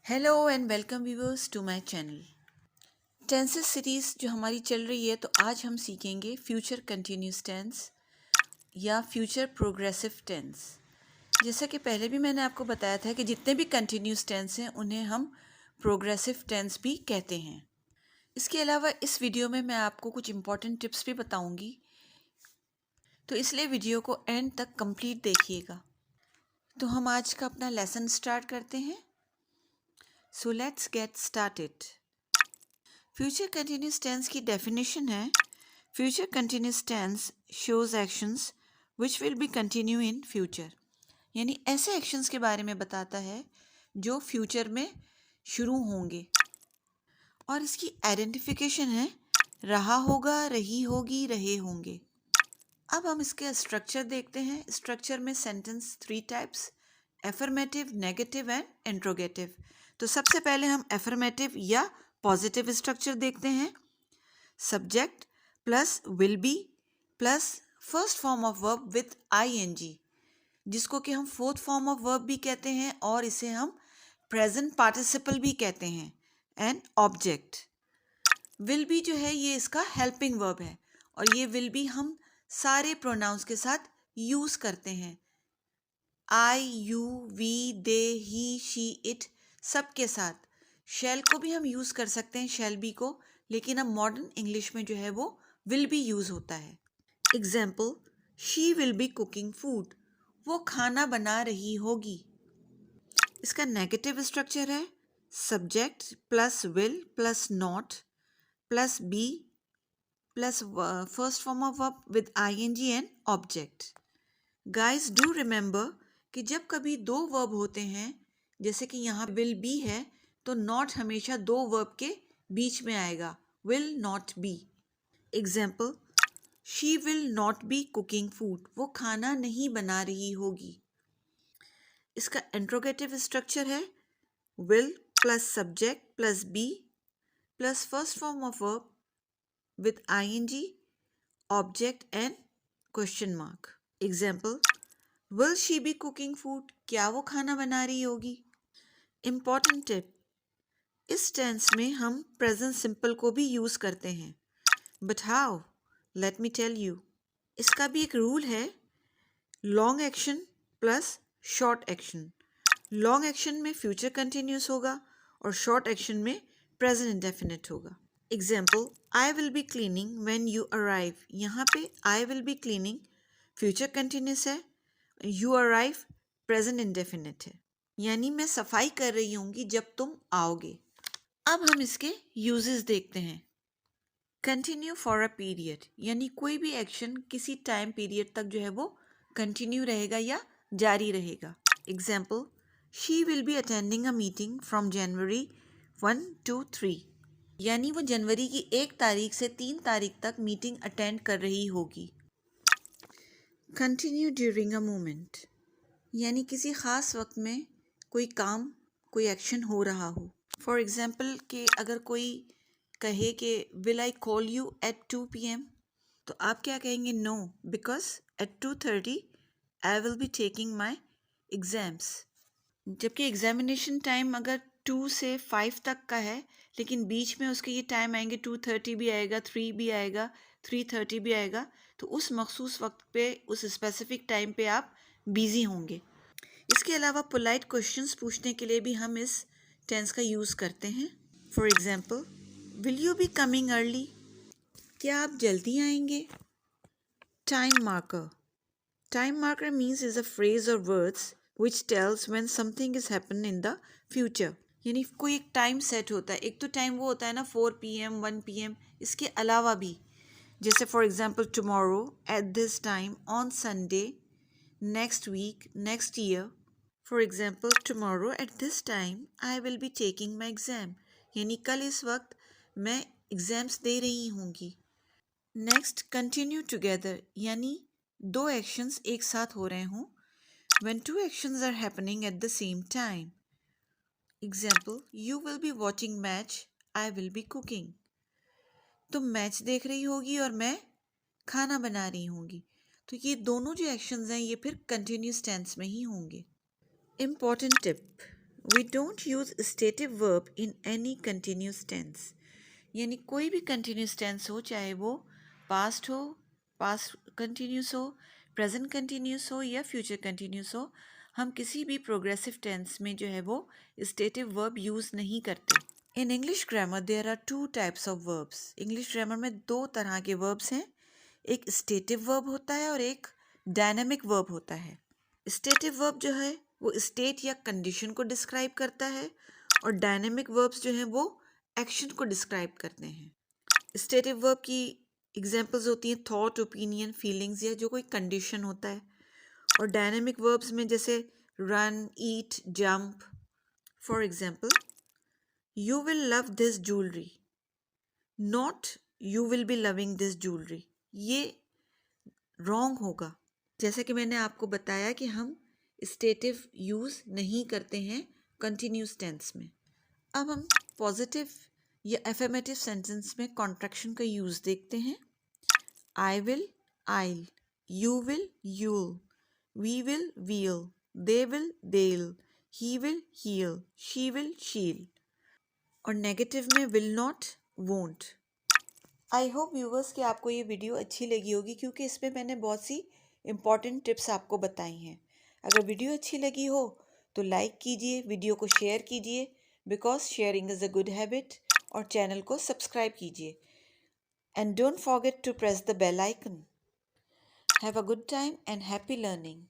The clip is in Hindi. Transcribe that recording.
Hello and welcome viewers to my channel. Tenses series जो हमारी चल रही है, तो आज हम सीखेंगे फ्यूचर कंटिन्यूस टेंस या फ्यूचर प्रोग्रेसिव टेंस। जैसा कि पहले भी मैंने आपको बताया था कि जितने भी कंटिन्यूस टेंस हैं उन्हें हम प्रोग्रेसिव टेंस भी कहते हैं। इसके अलावा इस वीडियो में मैं आपको कुछ इम्पॉर्टेंट टिप्स भी बताऊंगी, तो इसलिए वीडियो को एंड तक कंप्लीट देखिएगा। तो हम आज का अपना लेसन स्टार्ट करते हैं। So let's get started. Future continuous tense की डेफिनेशन है, future continuous tense shows actions which will be continue in future. यानी ऐसे एक्शंस के बारे में बताता है जो फ्यूचर में शुरू होंगे। और इसकी आइडेंटिफिकेशन है रहा होगा, रही होगी, रहे होंगे। अब हम इसके स्ट्रक्चर देखते हैं। स्ट्रक्चर में sentence 3 types, affirmative, negative and interrogative. तो सबसे पहले हम एफर्मेटिव या पॉजिटिव स्ट्रक्चर देखते हैं। Subject plus will be plus first form of verb with ING, जिसको कि हम फोर्थ फॉर्म ऑफ वर्ब भी कहते हैं और इसे हम प्रेजेंट पार्टिसिपल भी कहते हैं। एंड ऑब्जेक्ट विल बी जो है ये इसका हेल्पिंग वर्ब है, और ये विल बी हम सारे प्रोनाउंस के साथ यूज करते हैं। I, you, we, they, he, she, it, सब के साथ। शैल को भी हम यूज कर सकते हैं, शैल बी को, लेकिन अब मॉडर्न इंग्लिश में जो है वो विल बी यूज होता है। Example, she will be cooking food, वो खाना बना रही होगी। इसका नेगेटिव स्ट्रक्चर है subject plus will plus not plus be plus first form of verb with ING and object. Guys do remember कि जब कभी दो वर्ब होते हैं, जैसे कि यहाँ विल बी है, तो नॉट हमेशा दो वर्ब के बीच में आएगा, will not be. Example, she will not be cooking food, वो खाना नहीं बना रही होगी। इसका इंट्रोगेटिव स्ट्रक्चर है will plus subject plus be plus first form of verb with ing, object and question mark. Example, will she be cooking food? क्या वो खाना बना रही होगी? Important tip, इस टेंस में हम प्रेजेंट सिंपल को भी यूज करते हैं। But how? Let me tell you. इसका भी एक रूल है, long action plus short action. Long action में फ्यूचर कंटिन्यूस होगा और शॉर्ट एक्शन में प्रेजेंट इंडेफिनिट होगा। Example, I will be cleaning when you arrive. यहाँ पे आई will be cleaning future continuous है, यू अराइव प्रेजेंट इंडेफिनिट है, यानी मैं सफाई कर रही होंगी जब तुम आओगे। अब हम इसके यूजेस देखते हैं। कंटिन्यू फॉर अ पीरियड, यानी कोई भी एक्शन किसी टाइम पीरियड तक जो है वो कंटिन्यू रहेगा या जारी रहेगा। Example, she will be attending a meeting from January 1 to 3, यानी वो जनवरी की 1 तारीख से 3 तारीख तक मीटिंग अटेंड कर रही होगी। कंटिन्यू ड्यूरिंग अ मोमेंट, यानी किसी ख़ास वक्त में कोई काम, कोई एक्शन हो रहा हो। फॉर एग्जाम्पल कि अगर कोई कहे कि will I call you at 2 PM, तो आप क्या कहेंगे? No, because at 2:30 I will be taking my exams. जबकि एग्जामिनेशन टाइम अगर 2 से 5 तक का है, लेकिन बीच में उसके ये टाइम आएंगे, 2:30 भी आएगा, 3 भी आएगा, 3:30 भी आएगा, तो उस मखसूस वक्त पे, उस स्पेसिफिक टाइम पे आप बिज़ी होंगे। इसके अलावा पोलाइट क्वेश्चंस पूछने के लिए भी हम इस टेंस का यूज़ करते हैं। For example, will you be coming early, क्या आप जल्दी आएंगे? Time marker, time marker means is a phrase और words which tells when something is happen in the future, यानी कोई एक टाइम सेट होता है। एक तो टाइम वो होता है ना 4 PM 1 PM, इसके अलावा भी, जैसे for example tomorrow, at this time, on Sunday, next week, next year. For example, tomorrow at this time I will be taking my exam, यानी कल इस वक्त मैं एग्जाम्स दे रही होंगी। नेक्स्ट, कंटिन्यू टुगेदर, यानी दो एक्शंस एक साथ हो रहे हों, when two actions are happening at the same time. Example, you will be watching match, I will be cooking. तुम मैच देख रही होगी और मैं खाना बना रही होंगी। तो ये दोनों जो एक्शंस हैं ये फिर कंटिन्यूस टेंस में ही होंगे। Important tip, we don't use stative verb in any continuous tense. यानी कोई भी कंटिन्यूस टेंस हो, चाहे वो पास्ट हो, पास्ट कंटिन्यूस हो, प्रेजेंट कंटिन्यूस हो या फ्यूचर कंटिन्यूस हो, हम किसी भी प्रोग्रेसिव टेंस में जो है वो स्टेटिव वर्ब यूज़ नहीं करते। In English grammar there are two types of verbs. English grammar में दो तरह के वर्ब्स हैं, एक स्टेटिव वर्ब होता है और एक डायनेमिक वर्ब होता है। स्टेटिव वर्ब जो है वो स्टेट या कंडीशन को डिस्क्राइब करता है और डायनेमिक वर्ब्स जो हैं वो एक्शन को डिस्क्राइब करते हैं। स्टेटिव वर्ब की एग्जांपल्स होती हैं थॉट, ओपिनियन, फीलिंग्स या जो कोई कंडीशन होता है। और डायनेमिक वर्ब्स में जैसे run, eat, jump. For example, you will love this jewellery, not you will be loving this jewellery. ये रॉन्ग होगा। जैसा कि मैंने आपको बताया कि हम स्टेटिव यूज़ नहीं करते हैं कंटिन्यूस टेंस में। अब हम पॉजिटिव या एफर्मेटिव सेंटेंस में कॉन्ट्रैक्शन का यूज़ देखते हैं। I will, I'll, you will, you'll, we will, we'll, they will, they'll, he will, he'll, she will, she'll. और नेगेटिव में will not, won't. I hope viewers कि आपको ये वीडियो अच्छी लगी होगी, क्योंकि इसमें मैंने बहुत सी इम्पॉर्टेंट टिप्स आपको बताई हैं। अगर वीडियो अच्छी लगी हो तो लाइक कीजिए, वीडियो को शेयर कीजिए, because sharing is a good habit, और चैनल को सब्सक्राइब कीजिए। And don't forget to press the bell icon. Have a good time and happy learning.